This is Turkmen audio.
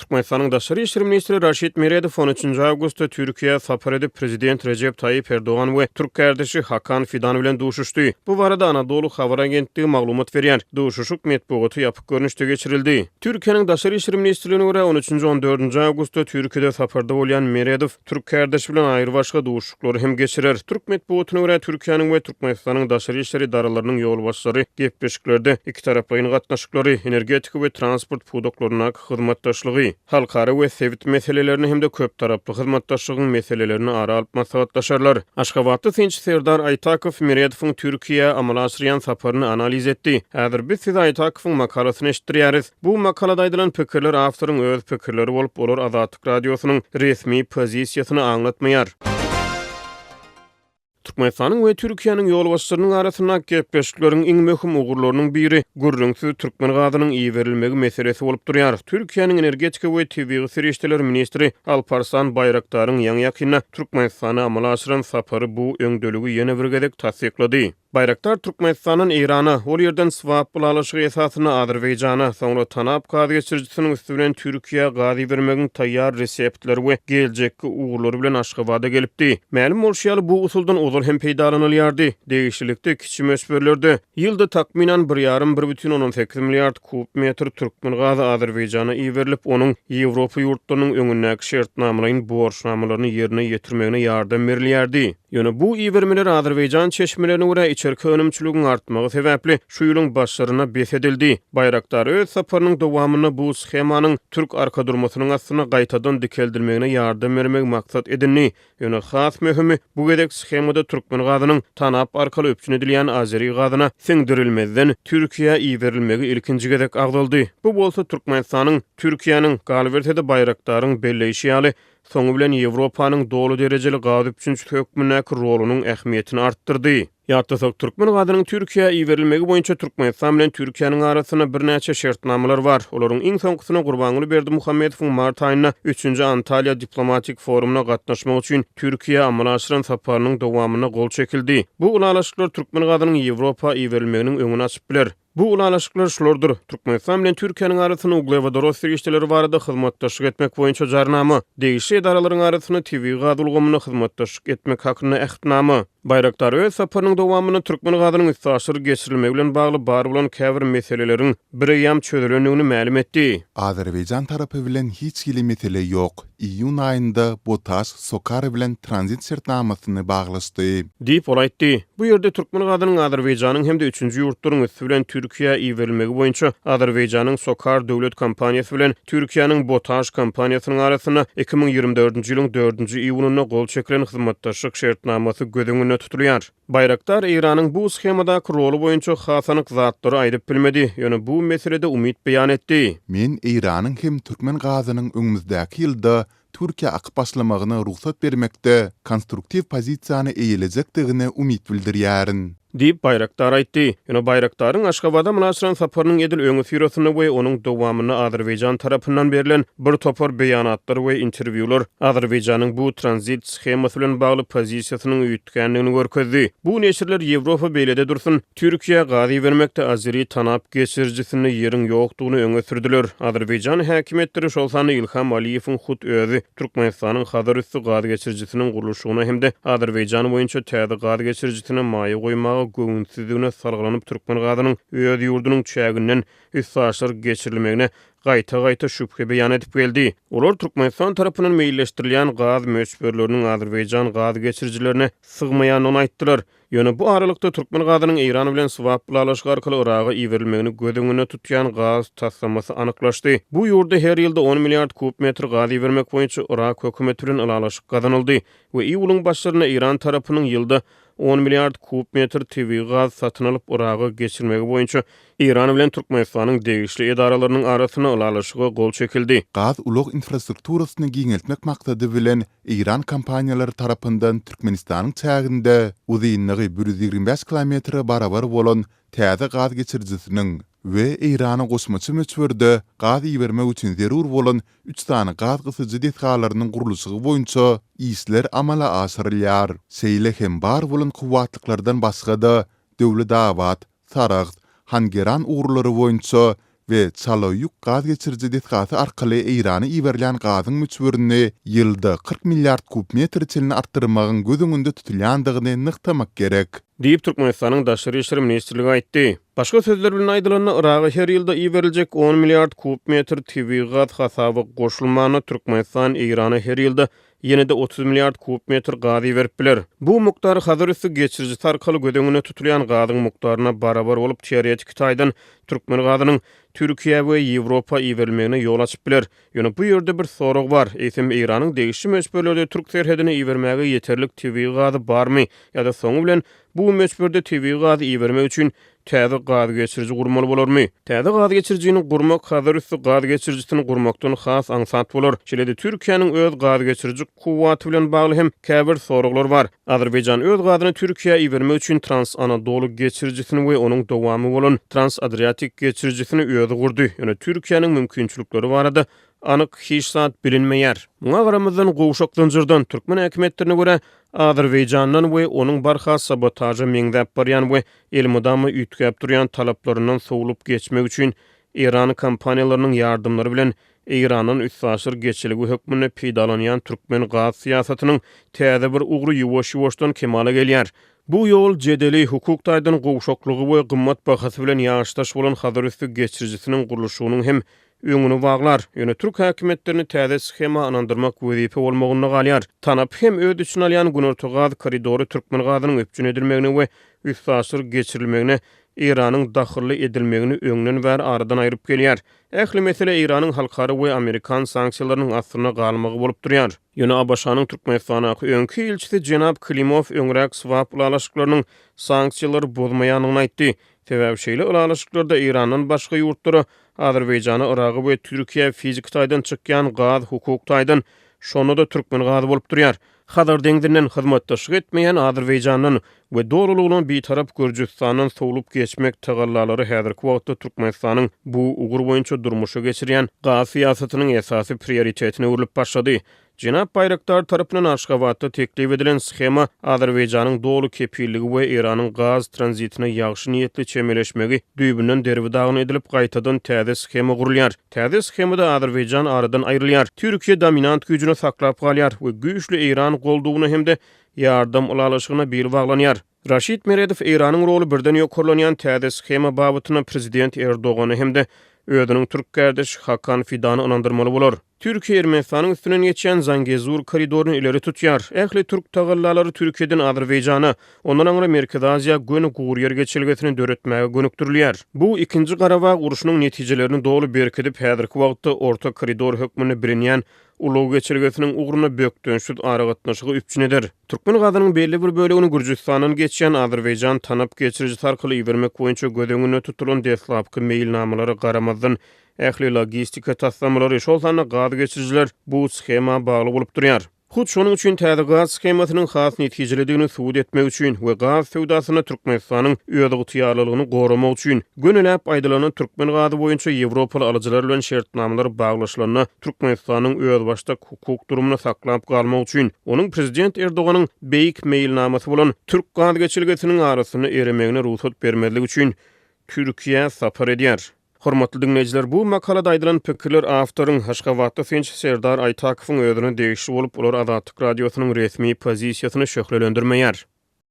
Türkmenistan'ın Daşary işleri ministri Raşid Meredov 13 awgustda Türkiýe sapar edip prezident Recep Tayyip Erdoğan we Türk kardeşi Hakan Fidan bilen duşuşdy. Bu barada Anadolu Habar agentligi maglumat berýär. Duşuşuk metbuaty ýapyk görnüşde geçirildi. Türkiýeň Daşary işleri ministrligine görä 13-14 awgustda Türkiýede saparda bolýan Meredov Türk kardeşi bilen aýry başga duşuşuklary hem geçirer. Türk metbuatyna görä Türkiýanyň we Türkmenistanyň daşary işleri idaralarynyň ýolbaşçylary gepleşiklerde iki tarapyň gatnaşyklary, energetik we transport pudoklaryna hyzmatdaşlygy, halkara we sevit meselelerini hem de köp taraply hyzmatdaşlygyň meselelerini ara alyp maslahatlaşarlar. Aşgabatda Tinç Serdar Aytakow Meredowyň Türkiýe amala aşyrýan saparyny analiz etdi. Häzir biz siz Aytakowyň makalasyny eşitdirýäris. Bu makalada aýdylan pikirler awtoryň öz pikirleri bolup, olar Azatlyk radiosynyň resmi pozisiýasyny aňlatmaýar. Türkmenistanyň we Türkiýanyň ýolbaşçylarynyň arasynda gepleşikleriň iň möhüm ugurlarynyň biri gürrüňsiz türkmen gazynyň iý berilmegi meselesi bolup durýar. Türkiýanyň energetika we tabiiy serişdeler ministri Alparslan Bayraktaryň ýaňy ýakyna Türkmenistana amala aşyran sapary bu öňdöligi ýene bir gezek tasdiklady. Bayraktar Türkmenistanyň Irana, ol ýerden swap bulalaşygy esasyna Azerbaýjana, soňra Tanap gazy geçirjisiniň üstünden Türkiýe gazy bermegiň taýýar reseptleri we geljekki ugurlary bilen Aşgabada gelipdi. Mälim bolşýaly bu usuldan ozal hem peýdalanylýardy. Degişlikde kiçi möçberlerde ýylda takminan 1,5-1,18 milliard kub metr türkmen gazy Azerbaýjana iý berilip, onuň Ýewropa ýurtlarynyň öňündäki şertnamalaryň borçnamalaryny ýerine ýetirmegine ýardam berilýärdi. Ýöne bu iý bermeler Azerbaýjan çeşmelerine görä içerki önümçülüğün artmagy sebäpli şu ýylyň başlaryna besedildi. Bayraktar öz saparynyň dowamyny bu schemanyň türk arka durmasynyň astyna gaýtadan dikeldirmegine ýardam bermek maksat edildi. Ýöne has möhümi bu gedek schemada türkmen gazynyň Tanap arkaly öpçün edilýän Azeri gazyna siňdirilmezden Türkiýe iý berilmegi ilkinji gedek agdaldy. Bu bolsa Türkmenistanyň Türkiýanyň galbertede Bayraktaryň belleýişi ýaly soňu bilen Ýewropanyň dolu derejeli gazy üçinçi hökmündäki rolunyň ähmiýetini artdyrdy. Ýa-da türkmen gazynyň Türkiýe iý berilmegi boýunça Türkmenistan bilen Türkiýanyň arasyna bir näçe şertnamalar bar. Olaryň iň soňkusyna Gurbanguly Berdimuhammedowyň mart aýyna 3-nji Antaliýa diplomatik forumuna gatnaşmak üçin Türkiýe amala aşyran saparynyň dowamyna gol çekildi. Bu ulalaşyklar türkmen gazynyň Ýewropa iý berilmeginiň öňüni açyp biler. Bu ulalaşyklar şulardyr: Türkmenistan bilen Türkiýanyň arasyna uglewadaro serişdeleri barada hyzmatdaşlyk etmek boýunça jarnama, degişli edaralaryň arasyna TV gadulgamyna hyzmatdaşlyk etmek hakynda ähtnama. Bayraktar öz saparynyň dowamyny türkmen gazynyň üstaşyry geçirilmegi bilen bagly bar bolan käbir meseleleriň birýam çözelendigini ma'lum etdi. Azerbaýjan tarapy bilen hiç gili mesele ýok. İyun aýynda Botaş Sokar bilen tranzit şertnamasyny baglaşdy. Diýip olaýtdy. Bu ýerde türkmen gazynyň Azerbaýjanyň hem de üçinji ýurtlaryň üstü bilen Türkiýe iý berilmegi boýunça Azerbaýjanyň Sokar döwlet kompaniýasy bilen Türkiýanyň Botaş kompaniýasynyň arasyna 2024-nji ýylyň 4-nji iýulyna gol çekilen hyzmatdaşlyk şertnamasy göz tutulýar. Bayraktar Iranyň bu schemadaky rolu boýunça hasanyk zatlary aýdyp bilmedi. Ýöne bu meselede umyt beýan etdi. Men Iranyň hem türkmen gazynyň öňümüzdäki ýylda Türkiýe akyp başlamagyna ruhsat bermekde konstruktiv pozisiýany eýilecekdigine umyt bildirýärin. Diýip Bayraktar aýtdy. Ýöne Bayraktaryň Aşgabada münasıran saparynyň edil öňü süýreşini we onuň dowamyny Azerbaýjan tarapyndan berilen bir topar beýanatlar we interwýular Azerbaýjanyň bu tranzit schemasy bilen bagly pozisiýasynyň üýtgenligini görkezdi. Bu neşirler Ýewropa beýlede dursun, Türkiýe gazy bermekde Azeri Tanap geçirjisini ýeriň ýokdugyny öňe sürdiler. Azerbaýjan häkimetleri şol sany Ilham Aliýewiň hut özü Türkmenistanyň Hazar üstü gazy geçirjisiniň gurulşygyna hem de Azerbaýjan boýunça täze gazy geçirjisine maýy goýmagy göwünsizligine sargylanyp türkmen gazynyň öz ýurdunyň çäginden üstaşlyk geçirilmegine gaýta şüphe beýan edip geldi. Olar Türkmenistan tarapyndan meýilleşdirilýän gaz möçberleriniň Azerbaýjan gaz geçirjilerine sygmaýanyny aýtdylar. Ýöne bu aralykda türkmen gazynyň Iran bilen swap bulalaşygy arkaly Iraga iý berilmegini göz öňüne tutýan gaz taslamasy anyklaşdy. Bu ýurda her ýylda 10 milliard kub metr gaz bermek boýunça Irak hökümeti bilen alalaşyk gazanyldy we iýulyň başlaryna Iran tarapynyň ýylda 10 milliard kub metr TV gaz satyn alyp Iraga geçirmegi boýunça Iran bilen Türkmenistanyň degişli edaralarynyň arasyna alalaşygy gol çekildi. Gaz ulug infrastrukturasyny giňeltmek maksady bilen Iran kompaniýalary tarapyndan Türkmenistanyň çäginde uzynlygy 125 kilometr barabar bolan täze gaz geçirjisiniň we Irana goşmaçy möçberde gaz iýermek üçin zerur bolan 3 tane gaz gysyjy detgalarynyň gurulşygy boýunça işler amala aşyrylýar. Seýle hem bar bolan kuwatlyklardan başga da döwlet awat, Sarag, Hangeran uğurları boyunca we çaloýuk gaz geçirici detgasy arkaly Irana iberlen gazyň müçberini ýylda 40 milliard kubmetr çelini artdyrmagyň gözüňünde tutulýandygyny nyktamak gerek. Diýip Türkmenistanyň Daşary işleri ministrligi aýtdy. Başga sözler bilen aýdylanyna Iraga her ýylda iýeriljek 10 milliard kubmetr tabii gaz hasaby goşulmany Türkmenistan Irana her ýylda ýene-de 30 milliard kubmetr gaz berip biler. Bu mukdar hazır üstü geçirici arkaly gödeňine tutulýan gazyň mukdaryna barabar bolup teoretik taýdan Türkmen gazynyň Türkiýe we Ýewropa iýermegine ýol açyp biler. Ýöne bu ýerde bir sorag bar. Eýsem Iranyň degişli möçberlerde Türk serhedine iýermäge ýeterlik tabii gazy barmy? Ýa-da soňu bilen bu möçberde tabii gazy iýermek üçin täze gaz geçirici gurmaly bolarmy? Täze gaz geçiricini gurmak hazır üstü gaz geçiricisini gurmakdan has aňsat bolar. Şeýle-de Türkiýanyň öz gaz geçirici kuwwaty bilen bagly hem käbir soraglar bar. Azerbaýjan öz gazyny Türkiýe iýermek üçin Trans-Anadolu geçiricisini we onuň dowamy bolan Trans-Adriatik geçiricisini öýde gurdy. Ýöne Türkiýanyň mümkinçilikleri barada anyk hiç saat bilinmeýär. Muňa garamyzdan gowşaklanjyrdan türkmen häkimetlerine görä Azerbaýjandan we onuň barha sabotaja meňdäp barýan we elmudamy üýtgäp durýan talaplaryndan sowulup geçmek üçin İran kompaniýalarynyň ýardymlary bilen İran'ın 3 asyr geçiligi hökmüne peýdalanýan türkmen gaz siýasatynyň täze bir ugry ýuwaş-ýuwaşdan kemale gelýär. Bu ýol jedeli hukuk taýdan gowşaklygy we gymmat bahasy bilen ýaşdaş bolan hazır üstü geçiricisiniň gurulşynyň hem öňüni baglar. Ýöne Türk häkimetlerini täze schema anandyrmak wezipe bolmagyny galýar. Tanap hem öýde üçin alýan Günorta gaz koridory türkmen gazynyň öpjün edilmegine we 3 asyr geçirilmegine İran'ın daxilli edilmegini öňden bäri aradan aýryp gelýär. Ähli mesele İran'ın halkary we Amerikan sanksiýalarynyň astyna galmagy bolup durýar. Ýöne ABŞ-nyň Türkmenistana öňki elçisi Jenap Klimov öňrek swap ulalaşyklarynyň sanksiýalary bozmaýanyny aýtdy. Sebäbi şeýle ulalaşyklarda İran'dan başga ýurtlara Azerbaýjana, Iragy we Türkiýe fizik taýdan çykýan gaz hukuk taýdan şonu da türkmen gazy bolup durýar. Hazır deňdinden hyzmatdaşlyk etmeýän Azerbaýjanyň we doğrulugyny bir tarap Gürjistanyň sowulup geçmek tagallalary häzirki wagtda Türkmenistanyň bu ugur boýunça durmuşa geçirýän gaz siýasatynyň esasy prioritetine urulyp başlady. Jenap Bayraktar tarapyndan Aşgabatda teklip edilen schema Azerbaýjanyň dogry kepilligi we Iranyň gaz tranzitine ýagşy niýetli çemeleşmegi düýbünden derbi edilip gaýtadan täze schema gurulýar. Täze schemada Azerbaýjan aradan aýrylýar. Türkiýe dominant güýjüni saklap galýar we güýçli Iran goldugyny hemde ýardam ulalaşygyna bir baglanýar. Raşid Meredow Iranyň roly birden ýokurlanýan täze schema babatyna prezident Erdogany hemde öýdüniň türk gardaş Hakan Fidany anandyrmaly bolar. Türkiýe Ermenistanyň üstünden geçen Zangezur koridoryny ileri tutýar. Ähli türk tagallary Türkiýeden Azerbaýjana, ondan aňra Merkez Aziýa göni gugur ýer geçilgesini döretmäge gönükdirilýär. Bu ikinji Garabag uruşunyň netijelerini dogry berkidip häzirki wagtda orta koridor hökmüne bilinýän uluw geçilgesiniň ugruny bökdönşüd aragatnaşygy üpjün eder. Türkmen gazynyň belli bir bölegini Gürjistanyň geçen Azerbaýjan tanap geçirici tarkaly iýermek boýunça gödeňine tutulan deslapky mailnamalary garamazdan ähli logistika taslamlary şol sany gaz geçiriciler bu schema bagly bolup durýar. Hut şonuň üçin täze gaz skemasynyň has netijelerdigini suwut etmek üçin we gaz sewdasyna Türkmenistanyň öýde gutýarlylygyny goramak üçin gönüläp aýdylanan türkmen gazy boýunça Ýewropaly alyjylar bilen şertnamalar baglaşylaryna Türkmenistanyň öýde başda hukuk durumyny saklap galmak üçin onuň prezident Erdoganyň beýik mailnamasy bolan Türk gaz geçirgesiniň arasyny eremegine ruhsat bermezlik üçin Türkiýe sapar edýär. Hormatly dinleyijiler, bu makalada aýdylan pikirler awtoryň Haşgabatda Finç Serdar Aýtakowyň öýdüne degişli bolup, olar Azatlyk radiosynyň resmi pozisiýasyny şöhrelendirmeýär.